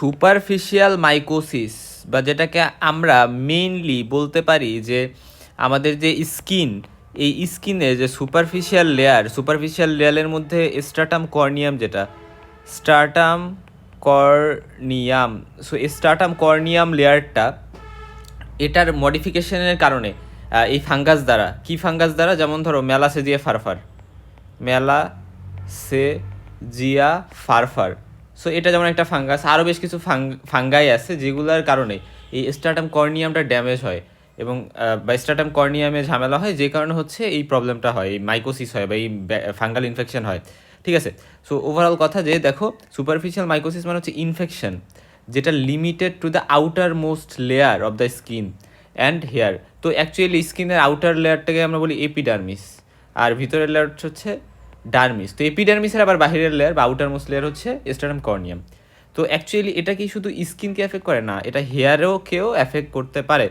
Superficial mycosis বা যেটাকে আমরা মেইনলি বলতে পারি যে আমাদের যে স্কিন, এই স্কিনের যে সুপারফিশিয়াল লেয়ারের মধ্যে স্ট্রাটাম কর্নিয়াম, যেটা স্ট্রাটাম কর্নিয়াম, সো স্ট্রাটাম কর্নিয়াম লেয়ারটা, এটার মডিফিকেশনের কারণে এই ফাঙ্গাস দ্বারা, কি ফাঙ্গাস দ্বারা, যেমন ধরো ম্যালাসেজিয়া ফারফার। সো এটা যেমন একটা ফাঙ্গাস, আরও বেশ কিছু ফাঙ্গাই আছে যেগুলোর কারণে এই স্ট্রাটাম কর্নিয়ামটা ড্যামেজ হয় এবং বা স্ট্রাটাম কর্নিয়ামে ঝামেলা হয়, যে কারণে হচ্ছে এই প্রবলেমটা হয়, এই মাইকোসিস হয় বা এই ফাঙ্গাল ইনফেকশন হয়। ঠিক আছে, সো ওভারঅল কথা যে দেখো, সুপারফিশিয়াল মাইকোসিস মানে হচ্ছে ইনফেকশন যেটা limited to the outermost layer of the skin and hair. তো অ্যাকচুয়ালি স্কিনের আউটার লেয়ারটাকে আমরা বলি এপিডার্মিস, আর ভিতরের লেয়ার হচ্ছে ডার্মিস। তো এপিডার্মিসের আবার বাহিরের লেয়ার বা আউটার মোস্ট লেয়ার হচ্ছে স্ট্রাটাম কর্নিয়াম। তো অ্যাকচুয়ালি এটা কি শুধু স্কিনকে এফেক্ট করে না, এটা হেয়ারেও এফেক্ট করতে পারে।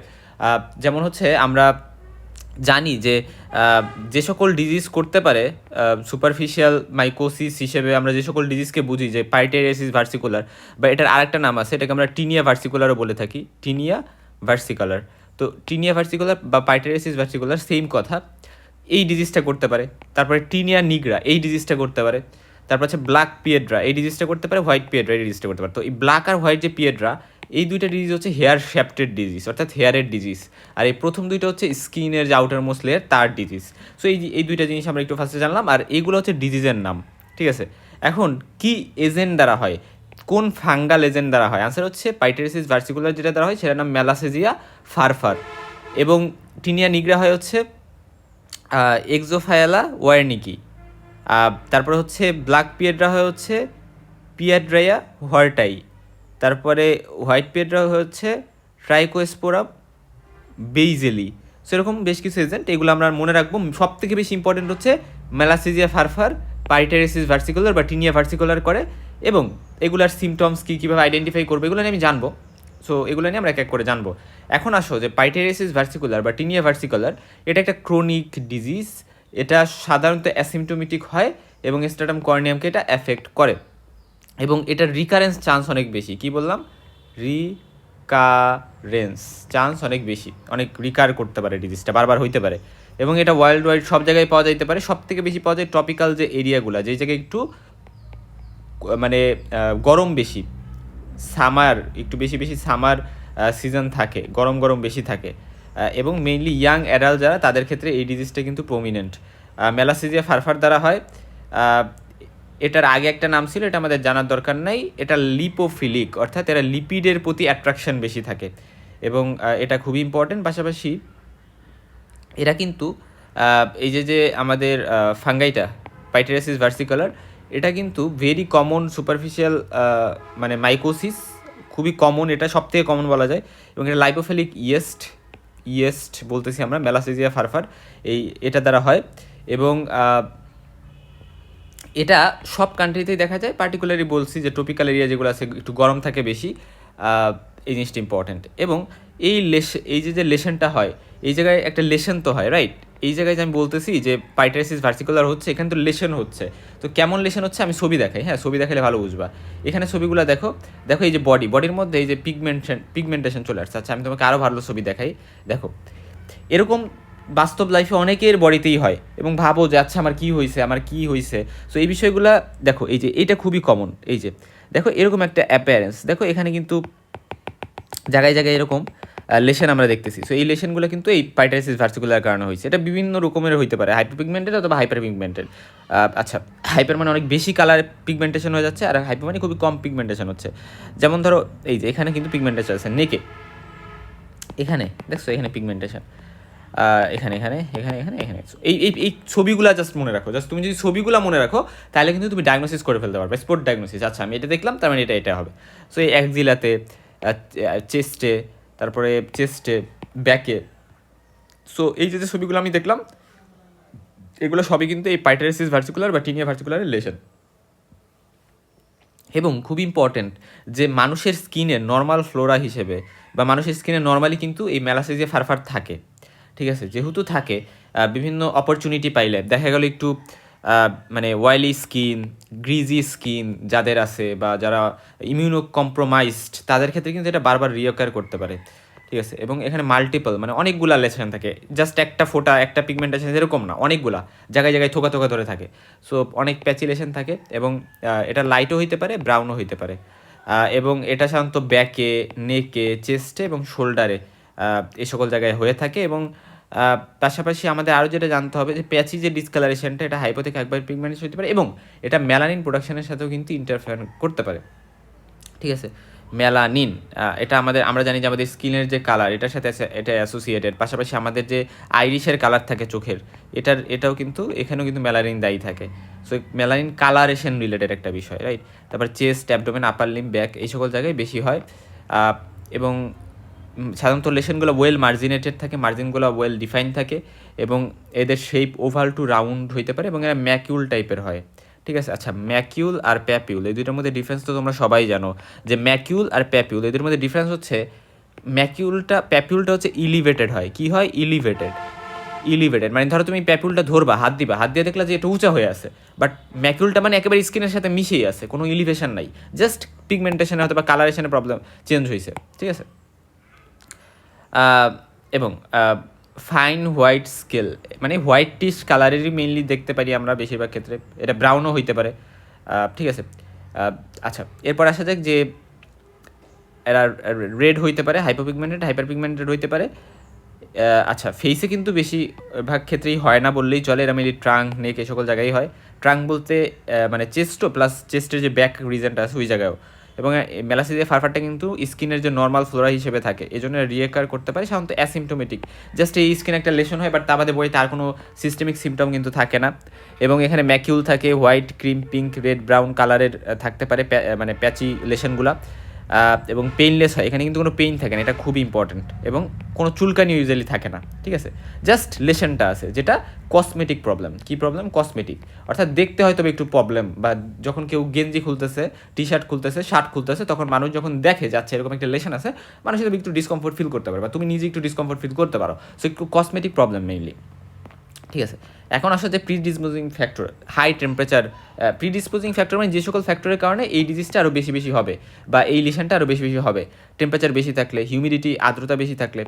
যেমন হচ্ছে আমরা জানি যে যে সকল ডিজিজ করতে পারে সুপারফিশিয়াল মাইকোসিস হিসেবে, আমরা যে সকল ডিজিজকে বুঝি যে পাইটেরিয়াসিস ভার্সিকুলার, বা এটার আরেকটা নাম আছে, এটাকে আমরা টিনিয়া ভার্সিকুলারও বলে থাকি, টিনিয়া ভার্সিকুলার। তো টিনিয়া ভার্সিকুলার বা পাইটেরিয়াসিস ভার্সিকুলার সেম কথা, এই ডিজিজটা করতে পারে। তারপরে টিনিয়া নিগ্রা, এই ডিজিজটা করতে পারে। তারপর হচ্ছে ব্ল্যাক পিয়েড্রা, এই ডিজিজটা করতে পারে। হোয়াইট পিয়েড্রা, এই ডিজিজটা করতে পারে। তো এই ব্ল্যাক আর হোয়াইট যে পিয়েড্রা, এই দুইটা ডিজিজ হচ্ছে হেয়ার শ্যাফটেড ডিজিজ, অর্থাৎ হেয়ারের ডিজিজ। আর এই প্রথম দুইটা হচ্ছে স্কিনের যে আউটার মোস্ট লেয়ার, তার ডিজিজ। সো এই দুইটা জিনিস আমরা একটু ফার্স্টে জানলাম, আর এইগুলো হচ্ছে ডিজিজের নাম। ঠিক আছে, এখন কি এজেন্ট দ্বারা হয়, কোন ফাঙ্গাল এজেন্ট দ্বারা হয়? আনসার হচ্ছে পাইটেরিয়াসিস ভার্সিকুলার যেটা দ্বারা হয় সেটার নাম ম্যালাসেজিয়া ফারফার, এবং টিনিয়া নিগ্রা হয় হচ্ছে এক্সোফায়ালা ওয়ার্নিকি। তারপরে হচ্ছে ব্ল্যাক পিয়েড্রা হয়ে হচ্ছে পিয়াড্রাইয়া হোয়ার্টাই। তারপরে হোয়াইট পিয়েড্রা হচ্ছে ট্রাইকোস্পোরাম বেইজেলি। সেরকম বেশ কিছু এজেন্ট, এগুলো আমরা মনে রাখবো। সব থেকে বেশি ইম্পর্টেন্ট হচ্ছে ম্যালাসেজিয়া ফারফার, পাইটেরিয়াসিস ভার্সিকুলার বা টিনিয়া ভার্সিকুলার করে, এবং এগুলার সিমটমস কী, কীভাবে আইডেন্টিফাই করবো, এগুলো নিয়ে আমি জানবো। সো এগুলো নিয়ে আমরা এক এক করে জানবো। এখন আসো যে পাইটেরিয়াসিস ভার্সিকুলার বা টিনিয়া ভার্সিকুলার, এটা একটা ক্রনিক ডিজিজ। এটা সাধারণত অ্যাসিমটোমেটিক হয় এবং স্ট্রাটাম কর্নিয়ামকে এটা এফেক্ট করে, এবং এটার রিকারেন্স চান্স অনেক বেশি। কি বললাম? রিকারেন্স চান্স অনেক বেশি, অনেক রিকার করতে পারে, ডিজিজটা বারবার হইতে পারে, এবং এটা ওয়ার্ল্ড ওয়াইড সব জায়গায় পাওয়া যাইতে পারে। সব থেকে বেশি পাওয়া যায় ট্রপিক্যাল যে এরিয়াগুলো, যেই জায়গায় একটু মানে গরম বেশি, সামার একটু বেশি সামার সিজন থাকে, গরম বেশি থাকে, এবং মেইনলি ইয়াং অ্যাডাল্ট যারা, তাদের ক্ষেত্রে এই ডিজিজটা কিন্তু প্রমিনেন্ট। ম্যালাসেজিয়া ফারফার দ্বারা হয়। এটার আগে একটা নাম ছিল, এটা আমাদের জানার দরকার নাই। এটা লিপোফিলিক, অর্থাৎ এরা লিপিডের প্রতি অ্যাট্রাকশন বেশি থাকে, এবং এটা খুবই ইম্পর্টেন্ট। পাশাপাশি এরা কিন্তু এই যে আমাদের ফাঙ্গাইটা পাইটেরিয়াসিস ভার্সিকুলার, এটা কিন্তু ভেরি কমন সুপারফিশিয়াল মানে মাইকোসিস, খুবই কমন, এটা সবথেকে কমন বলা যায়। এবং এটা লাইপোফিলিক ইয়েস্ট বলতেছি আমরা, ম্যালাসেজিয়া ফারফার, এটা দ্বারা হয়। এবং এটা সব কান্ট্রিতেই দেখা যায়। পার্টিকুলারলি বলছি যে ট্রপিক্যাল এরিয়া যেগুলো আছে, একটু গরম থাকে বেশি, এই জিনিসটা ইম্পর্ট্যান্ট। এবং এই যে লেশনটা হয়, এই জায়গায় একটা লেশন তো হয়, রাইট? এই জায়গায় যে আমি বলতেছি যে পাইটেরিয়াসিস ভার্সিকুলার হচ্ছে, এখানে তো লেশন হচ্ছে। তো কেমন লেশন হচ্ছে আমি ছবি দেখাই, হ্যাঁ, ছবি দেখালে ভালো বুঝবা। এখানে ছবিগুলো দেখো, এই যে বডির মধ্যে এই যে পিগমেন্টেশন চলে আসছে। আচ্ছা, আমি তোমাকে আরও ভালো ছবি দেখাই। দেখো, এরকম বাস্তব লাইফে অনেকের বডিতেই হয়, এবং ভাবো যে আচ্ছা আমার কী হয়েছে। সো এই বিষয়গুলো দেখো, এই যে এটা খুবই কমন। এই যে দেখো, এরকম একটা অ্যাপিয়ারেন্স, দেখো এখানে কিন্তু জায়গায় এরকম লেশন আমরা দেখতেছি। সো এই লেশনগুলো কিন্তু এই পাইটেরিয়াসিস ভার্সিকুলার কারণে হয়েছে। এটা বিভিন্ন রকমের হইতে পারে, হাইপারপিগমেন্টেড অথবা হাইপার পিগমেন্টেড। আচ্ছা, হাইপার মানে অনেক বেশি কালার পিগমেন্টেশন হয়ে যাচ্ছে, আর হাইপার মানে খুবই কম পিগমেন্টেশন হচ্ছে। যেমন ধরো এই যে এখানে কিন্তু পিগমেন্টেশন আছে নেকে, এখানে দেখছো, এখানে পিগমেন্টেশন, এখানে এই ছবিগুলো জাস্ট মনে রাখো। জাস্ট তুমি যদি ছবিগুলো মনে রাখো, তাহলে কিন্তু তুমি ডায়াগনোসিস করে ফেলতে পারবে, স্পট ডায়াগনোসিস। আচ্ছা, আমি এটা দেখলাম, তার মানে এটা হবে। সো এই অ্যাক্সিলাতে, চেস্টে, তারপরে ব্যাকে, সো এই যে ছবিগুলো আমি দেখলাম, এগুলো সবই কিন্তু এই পাইটেরিয়াসিস ভার্সিকুলার বা টিনিয়া ভার্সিকুলারের লেশন। এবং খুব ইম্পর্টেন্ট যে মানুষের স্কিনে নর্মাল ফ্লোরা হিসেবে, বা মানুষের স্কিনে নর্মালি কিন্তু এই ম্যালাসেজিয়া ফারফার থাকে। ঠিক আছে, যেহেতু থাকে, বিভিন্ন অপরচুনিটি পাইলে, দেখা গেল একটু মানে ওয়েলি স্কিন, গ্রিজি স্কিন যাদের আছে বা যারা ইমিউনো কম্প্রোমাইজড তাদের ক্ষেত্রে কিন্তু এটা বারবার রিঅকার করতে পারে, ঠিক আছে। এবং এখানে মাল্টিপল মানে অনেকগুলা লেশন থাকে, জাস্ট একটা ফোঁটা একটা পিগমেন্টেশন এরকম না, অনেকগুলা জায়গায় জায়গায় থোকা থোকা ধরে থাকে। সো অনেক প্যাচিলেশন থাকে এবং এটা লাইটও হইতে পারে, ব্রাউনও হইতে পারে। এবং এটা সাধারণত ব্যাকে, নেকে, চেস্টে এবং শোল্ডারে এই সকল জায়গায় হয়ে থাকে। এবং পাশাপাশি আমাদের আরও যেটা জানতে হবে যে প্যাচি যে ডিসকালারেশনটা এটা হাইপো থেকে একবার পিগমেন্টেশন হতে পারে এবং এটা মেলানিন প্রোডাকশনের সাথেও কিন্তু ইন্টারফেয়ার করতে পারে, ঠিক আছে। মেলানিন এটা আমরা জানি যে আমাদের স্কিনের যে কালার এটার সাথে এটা অ্যাসোসিয়েটেড, পাশাপাশি আমাদের যে আইরিশের কালার থাকে চোখের এটাও কিন্তু এখানেও কিন্তু মেলানিন দায়ী থাকে। সো মেলানিন কালারেশন রিলেটেড একটা বিষয়, রাইট। তারপর চেস্ট, অ্যাবডোমেন, আপার লিম, ব্যাক এই সকল জায়গায় বেশি হয়। এবং সাধারণত লেশনগুলো ওয়েল মার্জিনেটেড থাকে, মার্জিনগুলো ওয়েল ডিফাইন থাকে এবং এদের শেপ ওভাল টু রাউন্ড হইতে পারে এবং এরা ম্যাকিউল টাইপের হয়, ঠিক আছে। আচ্ছা, ম্যাকিউল আর প্যাপিউল এই দুইটার মধ্যে ডিফারেন্স তো তোমরা সবাই জানো যে ম্যাকিউল আর প্যাপিউল এদের মধ্যে ডিফারেন্স হচ্ছে প্যাপিউলটা হচ্ছে ইলিভেটেড হয়। কি হয়? ইলিভেটেড মানে ধরো তুমি প্যাপিউলটা ধরবা, হাত দিয়ে দেখলা যে এটা উঁচা হয়ে আছে, বাট ম্যাকিউলটা মানে একেবারে স্কিনের সাথে মিশেই আছে, কোনো ইলিভেশন নাই, জাস্ট পিগমেন্টেশনে হয়তো বা কালারেশনের প্রবলেম চেঞ্জ হয়েছে, ঠিক আছে। এবং ফাইন হোয়াইট স্কেল মানে হোয়াইটিশ কালারেরই মেইনলি দেখতে পারি আমরা বেশিরভাগ ক্ষেত্রে, এটা ব্রাউনও হইতে পারে, ঠিক আছে। আচ্ছা, এরপর আসা যাক যে এরা রেড হইতে পারে, হাইপার পিগমেন্টেড হইতে পারে। আচ্ছা, ফেসে কিন্তু বেশিরভাগ ক্ষেত্রেই হয় না বললেই চলে, এরা মেনলি ট্রাঙ্ক, নেক এই সকল জায়গায় হয়। ট্রাঙ্ক বলতে মানে চেস্টও প্লাস চেস্টের যে ব্যাক রিজনটা আছে ওই জায়গায়ও। এবং মেলাসেজিয়া ফারফারটা কিন্তু স্কিনের যে নর্মাল ফ্লোরা হিসেবে থাকে, এই জন্য রিয়েকার করতে পারে, সাধারণত অ্যাসিমটোমেটিক, জাস্ট এই স্কিনে একটা লেশন হয়, বাট তা বাদে বই তার কোনো সিস্টেমিক সিমটম কিন্তু থাকে না। এবং এখানে ম্যাকিউল থাকে, white, cream, pink, red, brown কালারের থাকতে পারে মানে প্যাচি লেশনগুলা। এবং পেইনলেস হয়, এখানে কিন্তু কোনো পেইন থাকে না, এটা খুব ইম্পর্টেন্ট। এবং কোনো চুলকানি ইউজুয়ালি থাকে না, ঠিক আছে। জাস্ট লেশনটা আছে যেটা কসমেটিক প্রবলেম। কী প্রবলেম? কসমেটিক, অর্থাৎ দেখতে হয়তো একটু প্রবলেম, বা যখন কেউ গেঞ্জি খুলতেছে, টি শার্ট খুলতেছে, শার্ট খুলতেছে, তখন মানুষ যখন দেখে যাচ্ছে এরকম একটা লেশন আছে, মানুষ একটু ডিসকমফোর্ট ফিল করতে পারে, বা তুমি নিজে একটু ডিসকমফোর্ট ফিল করতে পারো। সো একটু কসমেটিক প্রবলেম মেইনলি, ঠিক আছে। এখন আসলে যে predisposing factor, high temperature predisposing factor মানে যে সকল ফ্যাক্টরের কারণে এই ডিজিজটা আরও বেশি বেশি হবে বা এই লিশনটা আরও বেশি বেশি হবে। টেম্পারেচার বেশি থাকলে, হিউমিডিটি আর্দ্রতা বেশি থাকলে,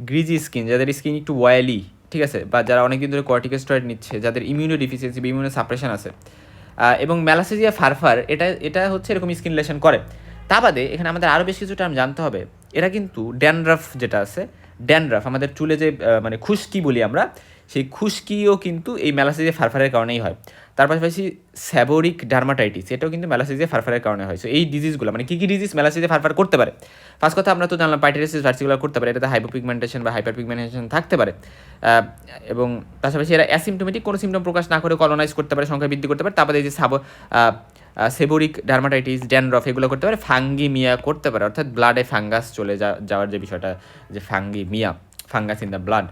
গ্রিজি স্কিন, যাদের স্কিন একটু অয়েলি, ঠিক আছে, বা যারা অনেকদিন ধরে কর্টিকোস্টেরয়েড নিচ্ছে, যাদের ইমিউনো ডিফিসিয়েন্সি বা ইমিউনো সাপ্রেশন আছে। এবং ম্যালাসেজিয়া ফারফার এটা হচ্ছে এরকম স্কিন লেশন করে। তা বাদে এখানে আমাদের আরও বেশ কিছু টার্ম জানতে হবে। এরা কিন্তু ড্যান্ড্রাফ যেটা আছে, ড্যান্ড্রাফ আমাদের চুলে যে মানে খুশকি বলি আমরা, সেই খুশকিও কিন্তু এই ম্যালাসেজিয়া ফারফারের কারণেই হয়। তার পাশাপাশি সেবোরিক ডার্মাটাইটিস, এটাও কিন্তু ম্যালাসেজিয়া ফারফারের কারণে হয়। সো এই ডিজিজগুলো মানে কী কী ডিজিজ ম্যালাসেজিয়া ফারফার করতে পারে? ফার্স্ট কথা আমরা তো জানলাম পাইটেরিয়াসিস ভার্সিকুলার করতে পারে, এটাতে হাইপোপিগমেন্টেশন বা হাইপার পিগমেন্টেশন থাকতে পারে। এবং পাশাপাশি এরা অ্যাসিমটোমেটিক, কোনো সিমটম প্রকাশ না করে কলোনাইজ করতে পারে, সংখ্যা বৃদ্ধি করতে পারে। তারপরে এই যে সেবোরিক ডার্মাটাইটিস, ড্যান্ড্রফ এগুলো করতে পারে। ফাঙ্গিমিয়া করতে পারে, অর্থাৎ ব্লাডে ফাঙ্গাস চলে যাওয়ার যে বিষয়টা, যে ফাঙ্গিমিয়া, ফাঙ্গাস ইন দ্য ব্লাড।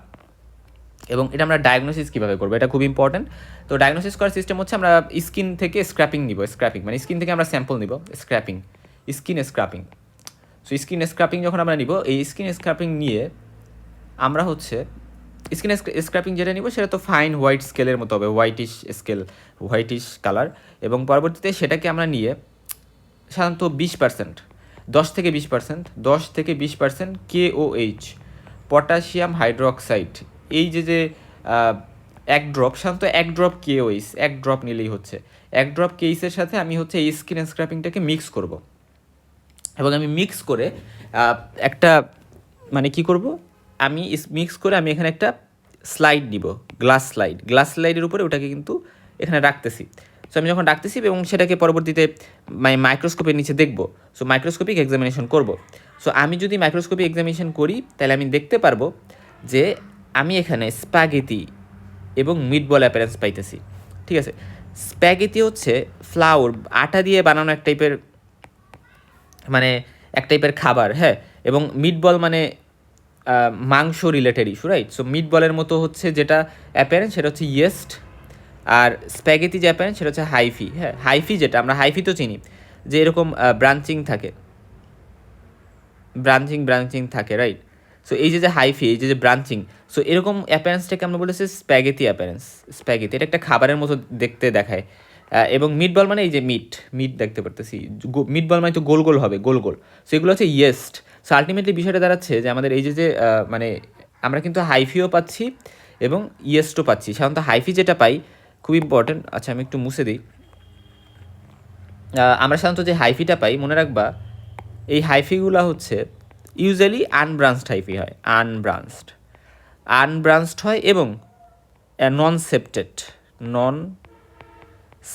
এবং এটা আমরা ডায়াগনোসিস কীভাবে করবো, এটা খুব ইম্পর্টেন্ট। তো ডায়াগনোসিস করার সিস্টেম হচ্ছে আমরা স্কিন থেকে স্ক্র্যাপিং নিব, স্ক্র্যাপিং মানে স্কিন থেকে আমরা স্যাম্পল নিব, scraping, skin scraping. So skin scraping যখন আমরা নিব, এই স্কিন স্ক্র্যাপিং নিয়ে আমরা হচ্ছে স্কিন স্ক্র্যাপিং যেটা নিব সেটা তো ফাইন হোয়াইট স্কেলের মতো হবে, হোয়াইটিশ স্কেল, হোয়াইটিশ কালার। এবং পরবর্তীতে সেটাকে আমরা নিয়ে সাধারণত 20%, 10 থেকে 20% KOH, পটাশিয়াম হাইড্রোক্সাইড, এই যে এক ড্রপ, সাধারণত এক ড্রপ KOH, এক ড্রপ নিলেই হচ্ছে, এক ড্রপ কেইসের সাথে আমি হচ্ছে এই স্কিন স্ক্র্যাপিংটাকে মিক্স করব। এবং আমি মিক্স করে একটা মানে কি করব, আমি মিক্স করে আমি এখানে একটা স্লাইড নিব, গ্লাস স্লাইডের উপরে ওটাকে কিন্তু এখানে রাখতেছি। সো আমি যখন রাখতেছি এবং সেটাকে পরবর্তীতে মাইক্রোস্কোপের নিচে দেখব, সো মাইক্রোস্কোপিক এক্সামিনেশন করব। সো আমি যদি মাইক্রোস্কোপিক এক্সামিনেশন করি তাহলে আমি দেখতে পারবো যে আমি এখানে স্প্যাগেটি এবং মিটবল অ্যাপারেন্স পাইতেছি, ঠিক আছে। স্প্যাগেটি হচ্ছে ফ্লাওর, আটা দিয়ে বানানো এক টাইপের খাবার, হ্যাঁ। এবং মিটবল মানে মাংস রিলেটেড ইস্যু, রাইট। সো মিটবলের মতো হচ্ছে যেটা অ্যাপারেন্স সেটা হচ্ছে ইয়েস্ট, আর স্প্যাগেটি যে অ্যাপারেন্স সেটা হচ্ছে হাইফি, হ্যাঁ। হাইফি যেটা আমরা হাইফি তো চিনি, যে এরকম ব্রাঞ্চিং থাকে, রাইট। সো এই যে হাইফি, এই যে ব্রাঞ্চিং, সো এরকম অ্যাপিয়ারেন্সটাকে আমরা বলেছি স্প্যাগেটি অ্যাপিয়ারেন্স। স্প্যাগেটি এটা একটা খাবারের মতো দেখতে দেখায়। এবং মিটবল মানে এই যে মিট দেখতে পারতেছি, মিটবল মানে তো গোল গোল হবে, গোল গোল। সো এগুলো হচ্ছে ইয়েস্ট। সো আলটিমেটলি বিষয়টা দাঁড়াচ্ছে যে আমাদের এই যে মানে আমরা কিন্তু হাইফিও পাচ্ছি এবং ইয়েস্টও পাচ্ছি। সাধারণত হাইফি যেটা পাই খুব ইম্পর্টেন্ট, আচ্ছা আমি একটু মুছে দিই। আমরা সাধারণত যে হাইফিটা পাই মনে রাখবা, এই হাইফিগুলো হচ্ছে ইউজুয়ালি আনব্রাঞ্চড হাইফি হয়, আনব্রাঞ্চড হয় এবং নন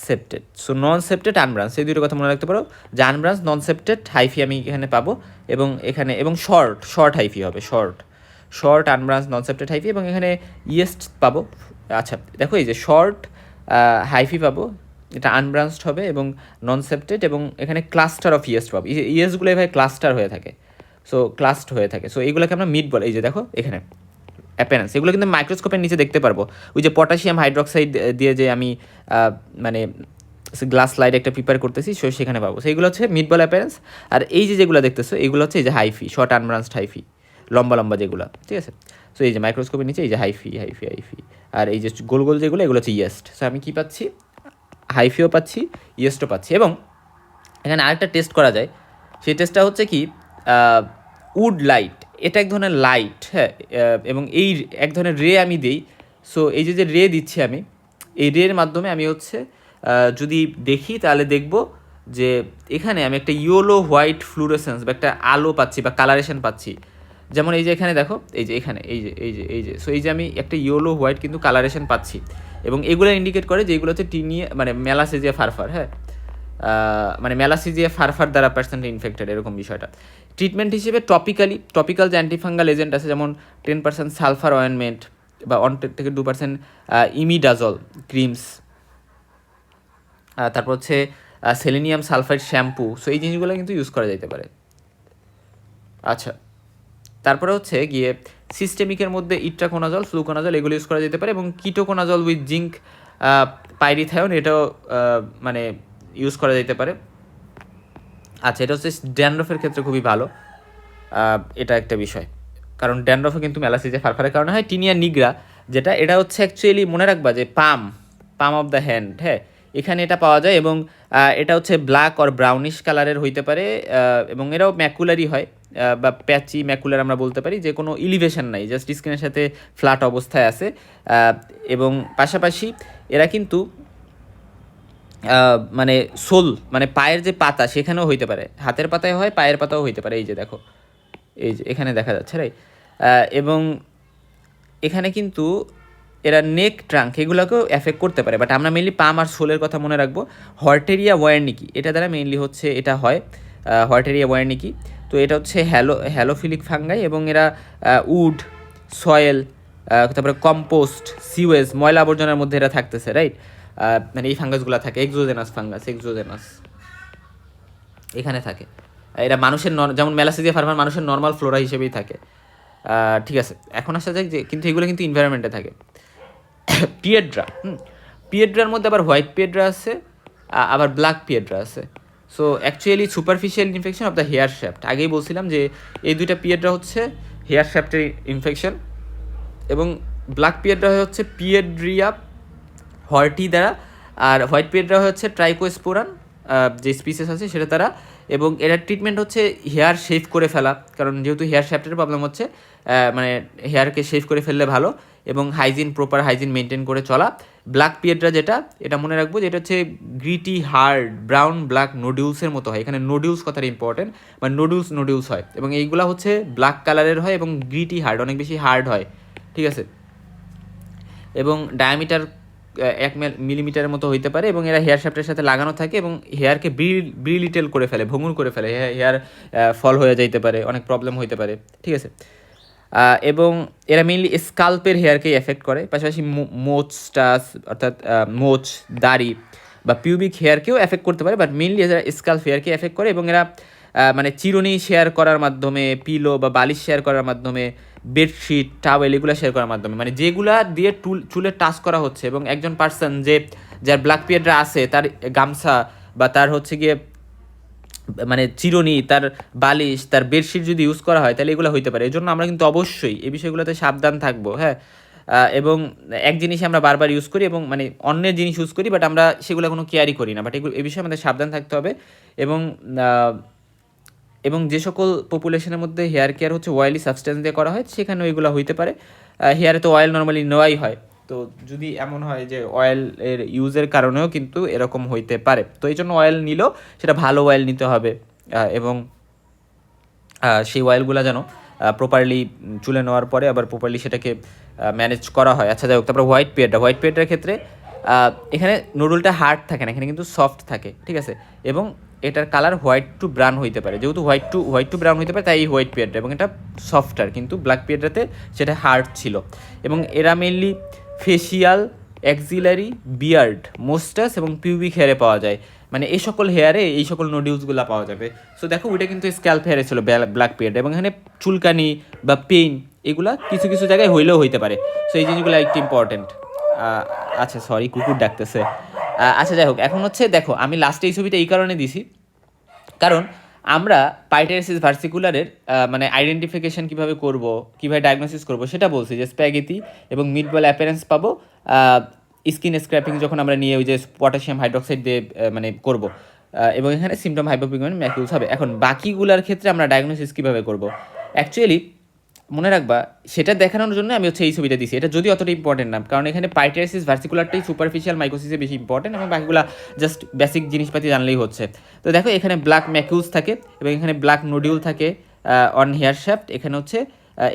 সেপ্টেড, সো নন সেপ্টেড আনব্রাঞ্চ, এই দুটো কথা মনে রাখতে পারো যে আনব্রাঞ্চ নন সেপ্টেড হাইফি আমি এখানে পাবো, এবং এখানে এবং শর্ট হাইফি হবে, শর্ট আনব্রাঞ্চ নন সেপ্টেড হাইফি, এবং এখানে ইয়েস্ট পাবো। আচ্ছা দেখো এই যে শর্ট হাইফি পাবো, এটা আনব্রাঞ্চড হবে এবং নন সেপ্টেড, এবং এখানে ক্লাস্টার অফ ইয়েস্ট পাবো। ইয়েস্টগুলো এভাবে ক্লাস্টার হয়ে থাকে, সো এইগুলোকে আমরা মিট বলে। এই যে দেখো এখানে অ্যাপিয়ারেন্স, এগুলো কিন্তু মাইক্রোস্কোপের নিচে দেখতে পারবো। ওই যে পটাশিয়াম হাইড্রোক্সাইড দিয়ে যে আমি মানে গ্লাস স্লাইড একটা প্রিপেয়ার করতেছি, সেখানে পাবো। সেইগুলো হচ্ছে মিটবল অ্যাপিয়ারেন্স। আর এই যেগুলো দেখতেছো এগুলো হচ্ছে এই যে হাইফি, শর্ট আনব্রাঞ্চড হাইফি, লম্বা লম্বা যেগুলো, ঠিক আছে। সো এই যে মাইক্রোস্কোপের নিচে এই যে হাইফি, আর এই যে গোল গোল যেগুলো এগুলো হচ্ছে ইয়েস্ট। সো আমি কী পাচ্ছি, হাইফিও পাচ্ছি, ইয়েস্টও পাচ্ছি। এবং এখানে আরেকটা টেস্ট করা যায়, সেই টেস্টটা হচ্ছে কি উড লাইট, এটা এক ধরনের লাইট, হ্যাঁ, এবং এই এক ধরনের রে আমি দিই। সো এই যে রে দিচ্ছি আমি, এই রের মাধ্যমে আমি হচ্ছে যদি দেখি তাহলে দেখব যে এখানে আমি একটা ইয়েলো হোয়াইট ফ্লুরেসেন্স বা একটা আলো পাচ্ছি বা কালারেশন পাচ্ছি। যেমন এই যে এখানে দেখো, এই যে এখানে এই যে সো এই যে আমি একটা ইয়েলো হোয়াইট কিন্তু কালারেশন পাচ্ছি, এবং এগুলো ইন্ডিকেট করে যে এগুলো হচ্ছে টিনিয়া মানে ম্যালাসেজিয়া ফারফার, হ্যাঁ, মানে ম্যালাসেজিয়া ফারফার দ্বারা পার্সেন্ট ইনফেক্টেড, এরকম বিষয়টা। ট্রিটমেন্ট হিসেবে টপিক্যাল যে অ্যান্টিফাঙ্গাল এজেন্ট আছে, যেমন 10% সালফার অয়েনমেন্ট বা 1 থেকে 2% ইমিডাজল ক্রিমস, তারপর হচ্ছে সেলেনিয়াম সালফাইড শ্যাম্পু। সো এই জিনিসগুলো কিন্তু ইউজ করা যেতে পারে। আচ্ছা, তারপরে হচ্ছে গিয়ে সিস্টেমিকের মধ্যে ইট্রাকোনাজল, ফ্লুকোনাজল এগুলো ইউজ করা যেতে পারে, এবং কিটোকোনাজল উইথ জিঙ্ক পাইরিথায়ন এটাও মানে ইউজ করা যেতে পারে। আচ্ছা, এটা হচ্ছে ড্যান্ড্রফের ক্ষেত্রে খুবই ভালো, এটা একটা বিষয়, কারণ ড্যান্ড্রফে কিন্তু ম্যালাসেজিয়া ফারফারের কারণে হয়। টিনিয়া নিগ্রা যেটা, এটা হচ্ছে অ্যাকচুয়ালি মনে রাখবা যে পাম অফ দ্য হ্যান্ড, হ্যাঁ, এখানে এটা পাওয়া যায়, এবং এটা হচ্ছে ব্ল্যাক অর ব্রাউনিশ কালারের হইতে পারে, এবং এরাও ম্যাকুলারই হয়, বা প্যাচি ম্যাকুলার আমরা বলতে পারি, যে কোনো ইলিভেশন নাই, জাস্ট স্কিনের সাথে ফ্ল্যাট অবস্থায় আছে। এবং পাশাপাশি এরা কিন্তু মানে সোল মানে পায়ের যে পাতা সেখানেও হইতে পারে, হাতের পাতায় হয়, পায়ের পাতাও হইতে পারে। এই যে দেখো, এই যে এখানে দেখা যাচ্ছে, রাইট। এবং এখানে কিন্তু এরা নেক ট্রাঙ্ক এগুলোকেও এফেক্ট করতে পারে, বাট আমরা মেনলি পাম আর সোলের কথা মনে রাখবো। হর্টেরিয়া ওয়ার্নিকি এটা দ্বারা মেইনলি হচ্ছে এটা হয়, হর্টেরিয়া ওয়ার্নিকি। তো এটা হচ্ছে হ্যালোফিলিক ফাঙ্গাই, এবং এরা উড, সয়েল, তারপরে কম্পোস্ট, সিওয়েজ, ময়লা আবর্জনার মধ্যে এরা থাকতেছে, রাইট। মানে এই ফাঙ্গাসগুলো থাকে, এক্সোজেনাস এখানে থাকে। এরা মানুষের যেমন ম্যালাসেজিয়া ফারফার মানুষের নর্মাল ফ্লোরা হিসেবেই থাকে, ঠিক আছে। এখন আসা যাক যে কিন্তু এগুলো কিন্তু এনভায়রনমেন্টে থাকে। পিয়েড্রার মধ্যে আবার হোয়াইট পিয়েড্রা আছে, আবার ব্ল্যাক পিয়েড্রা আছে। So actually superficial infection of the hair shaft, আগেই বলছিলাম যে এই দুইটা পিয়েড্রা হচ্ছে হেয়ার শ্যাফটের ইনফেকশন, এবং ব্ল্যাক পিয়েড্রা হচ্ছে পিয়েড্রিয়া হর্টি দ্বারা, আর হোয়াইট পিয়েড্রা হচ্ছে ট্রাইকোস্পোরান যে স্পিসিস আছে সেটা দ্বারা। এবং এটার ট্রিটমেন্ট হচ্ছে হেয়ার শেভ করে ফেলা, কারণ যেহেতু হেয়ার শ্যাফটের প্রবলেম হচ্ছে, মানে হেয়ারকে শেভ করে ফেললে ভালো, এবং প্রপার হাইজিন মেনটেন করে চলা। ব্ল্যাক পিয়েড্রা যেটা, এটা মনে রাখবো যে এটা হচ্ছে গ্রিটি হার্ড ব্রাউন ব্ল্যাক নোডিউলসের মতো হয়, এখানে নোডিউলস কথাটা ইম্পর্টেন্ট, মানে নোডিউলস হয়, এবং এইগুলা হচ্ছে ব্ল্যাক কালারের হয় এবং গ্রিটি হার্ড, অনেক বেশি হার্ড হয়, ঠিক আছে। এবং ডায়ামিটার 1 মিলিমিটারের মতো হইতে পারে, এবং এরা হেয়ার শ্যাফটের সাথে লাগানো থাকে, এবং হেয়ারকে ব্রিলিটেল করে ফেলে, ভঙ্গুর করে ফেলে, হেয়ার ফল হয়ে যাইতে পারে, অনেক প্রবলেম হইতে পারে, ঠিক আছে। এবং এরা মেইনলি স্কাল্পের হেয়ারকেই এফেক্ট করে, পাশাপাশি মোচটাস অর্থাৎ মোচ, দাড়ি বা পিউবিক হেয়ারকেও এফেক্ট করতে পারে, বাট মেইনলি এরা স্কাল্প হেয়ারকে এফেক্ট করে। এবং এরা মানে চিরুনি শেয়ার করার মাধ্যমে, পিলো বা বালিশ শেয়ার করার মাধ্যমে, বেডশিট, টাওয়েল এগুলো শেয়ার করার মাধ্যমে, মানে যেগুলা দিয়ে চুলে টাচ করা হচ্ছে, এবং একজন পার্সন যার ব্ল্যাক পিয়েড্রা আছে তার গামছা বা তার হচ্ছে গিয়ে মানে চিরুনি, তার বালিশ, তার বেডশিট যদি ইউজ করা হয় তাহলে এগুলো হইতে পারে। এই জন্য আমরা কিন্তু অবশ্যই এই বিষয়গুলোতে সাবধান থাকবো, হ্যাঁ। এবং এক জিনিসই আমরা বারবার ইউজ করি এবং মানে অন্যের জিনিস ইউজ করি, বাট আমরা সেগুলো কোনো কেয়ারই করি না, বাট এগুলো এই বিষয়ে আমাদের সাবধান থাকতে হবে। এবং এবং যে সকল পপুলেশনের মধ্যে হেয়ার কেয়ার হচ্ছে অয়েলি সাবস্টেন্স দিয়ে করা হয় সেখানে ওইগুলো হইতে পারে। হেয়ারে তো অয়েল নর্মালি নেওয়াই হয়, তো যদি এমন হয় যে অয়েলের ইউজের কারণেও কিন্তু এরকম হইতে পারে, তো এই জন্য অয়েল নিলেও সেটা ভালো অয়েল নিতে হবে। এবং সেই অয়েলগুলো যেন প্রপারলি চুলে নেওয়ার পরে আবার প্রপারলি সেটাকে ম্যানেজ করা হয়। আচ্ছা যাই হোক, তারপরে হোয়াইট পেডটার ক্ষেত্রে এখানে নুডলটা হার্ড থাকে না, এখানে কিন্তু সফট থাকে, ঠিক আছে। এবং এটার কালার হোয়াইট টু ব্রাউন হইতে পারে, যেহেতু হোয়াইট টু ব্রাউন হইতে পারে তাই এই হোয়াইট পেডটা, এবং এটা সফটার, কিন্তু ব্ল্যাক পেডটাতে সেটা হার্ড ছিল। এবং এরা মেনলি ফেসিয়াল, অ্যাক্সিলারি, বিয়ার্ড, মোস্টাস এবং পিউবিক হেয়ারে পাওয়া যায়, মানে এই সকল হেয়ারে এই সকল নোডিউলসগুলো পাওয়া যাবে। সো দেখো ওইটা কিন্তু স্ক্যাল্প হেয়ারে ছিল ব্ল্যাক পিরিয়ড, এবং এখানে চুলকানি বা পেইন এগুলা কিছু কিছু জায়গায় হইলেও হইতে পারে। সো এই জিনিসগুলো একটু ইম্পর্টেন্ট। আচ্ছা সরি, কুকুর ডাকতেছে। আচ্ছা যাই হোক, এখন হচ্ছে দেখো আমি লাস্টে এই ছবিটা এই কারণে দিছি, কারণ আমরা পাইটেরিয়াসিস ভার্সিকুলারের মানে আইডেন্টিফিকেশন কীভাবে করব, কীভাবে ডায়াগনোসিস করব সেটা বলছি, যে স্প্যাগেটি এবং মিটবল অ্যাপিয়ারেন্স পাবো স্কিন স্ক্র্যাপিং যখন আমরা নিয়ে ওই যে পটাশিয়াম হাইড্রোক্সাইড দিয়ে মানে করব, এবং এখানে সিমটম হাইপোপিগমেন্ট ম্যাকিউলস হবে। এখন বাকিগুলার ক্ষেত্রে আমরা ডায়াগনোসিস কীভাবে করব, অ্যাকচুয়ালি মনে রাখবা সেটা দেখানোর জন্য আমি হচ্ছে এই ছবিটা দিছি। এটা যদি অতটা ইম্পর্টেন্ট না, কারণ এখানে পাইটেরিয়াসিস ভার্সিকুলারটাই সুপারফিশিয়াল মাইকোসিসে বেশি ইম্পর্টেন্ট, এবং বাকিগুলা জাস্ট বেসিক জিনিসপাতি জানলেই হচ্ছে। তো দেখো এখানে ব্ল্যাক ম্যাকিউলস থাকে এবং এখানে ব্ল্যাক নোডিউল থাকে অন হেয়ার শ্যাফট, এখানে হচ্ছে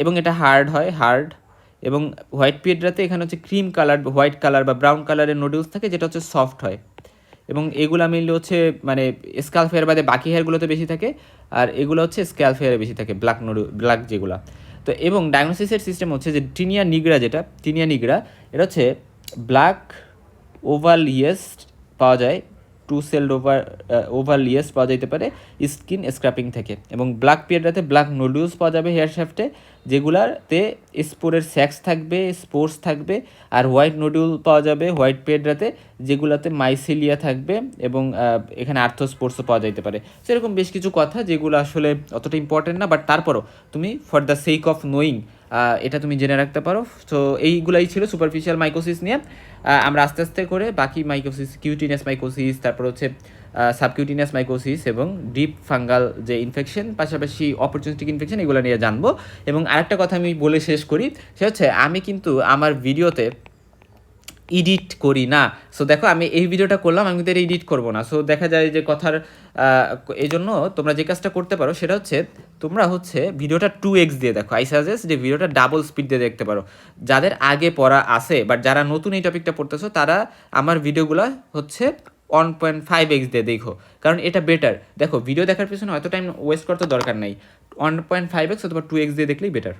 এবং এটা হার্ড। এবং হোয়াইট পিয়েড্রাতে এখানে হচ্ছে ক্রিম কালার, হোয়াইট কালার বা ব্রাউন কালারের নোডিউলস থাকে, যেটা হচ্ছে সফট হয়। এবং এগুলো মেনলি হচ্ছে মানে স্ক্যাল্প হেয়ার বাদে বাকি হেয়ারগুলোতে বেশি থাকে, আর এগুলো হচ্ছে স্ক্যাল্প হেয়ারে বেশি থাকে, ব্ল্যাক যেগুলো। তো এবং ডায়াগনোসিসের সিস্টেম হচ্ছে যে টিনিয়া নিগ্রা, এটা হচ্ছে ব্ল্যাক ওভাল ইয়েস্ট পাওয়া যায়, টু সেলড ওভাল ইয়েস্ট পাওয়া যেতে পারে স্কিন স্ক্র্যাপিং থেকে। এবং ব্ল্যাক পিরিয়ডাতে ব্ল্যাক নোডিউলস পাওয়া যাবে হেয়ার শ্যাফটে, যেগুলাতে স্পোরের স্যাক্স থাকবে, স্পোর্স থাকবে। আর হোয়াইট নোডিউল পাওয়া যাবে হোয়াইট পিরিয়ডাতে, যেগুলাতে মাইসেলিয়া থাকবে, এবং এখানে আর্থোস্পোর্সও পাওয়া যেতে পারে। সেরকম বেশ কিছু কথা যেগুলো আসলে অতটা ইম্পর্টেন্ট না, বাট তারপরও তুমি for the sake of knowing এটা তুমি জেনে রাখতে পারো। তো এইগুলাই ছিল সুপারফিশিয়াল মাইকোসিস নিয়ে। আমরা আস্তে আস্তে করে বাকি মাইকোসিস, কিউটিনিয়াস মাইকোসিস, তারপর হচ্ছে সাবকিউটিনিয়াস মাইকোসিস এবং ডিপ ফাঙ্গাল যে ইনফেকশন, পাশাপাশি অপরচুনিস্টিক ইনফেকশন, এগুলো নিয়ে জানবো। এবং আরেকটা কথা আমি বলে শেষ করি, সেটা হচ্ছে আমি কিন্তু আমার ভিডিওতে এডিট করি না। সো দেখো আমি এই ভিডিওটা করলাম, আমি কিন্তু এডিট করবো না। সো দেখা যায় যে কথার এই জন্য তোমরা যে কাজটা করতে পারো সেটা হচ্ছে তোমরা হচ্ছে ভিডিওটা 2x দিয়ে দেখো। আই সাজেস্ট যে ভিডিওটা ডাবল স্পিড দিয়ে দেখতে পারো, যাদের আগে পড়া আছে, বাট যারা নতুন এই টপিকটা পড়তেছো তারা আমার ভিডিওগুলো হচ্ছে 1.5x দিয়ে দেখো, কারণ এটা বেটার। দেখো ভিডিও দেখার পিছনে হয়তো টাইম ওয়েস্ট করতে দরকার নাই, 1.5x অথবা 2x দিয়ে দেখলেই বেটার।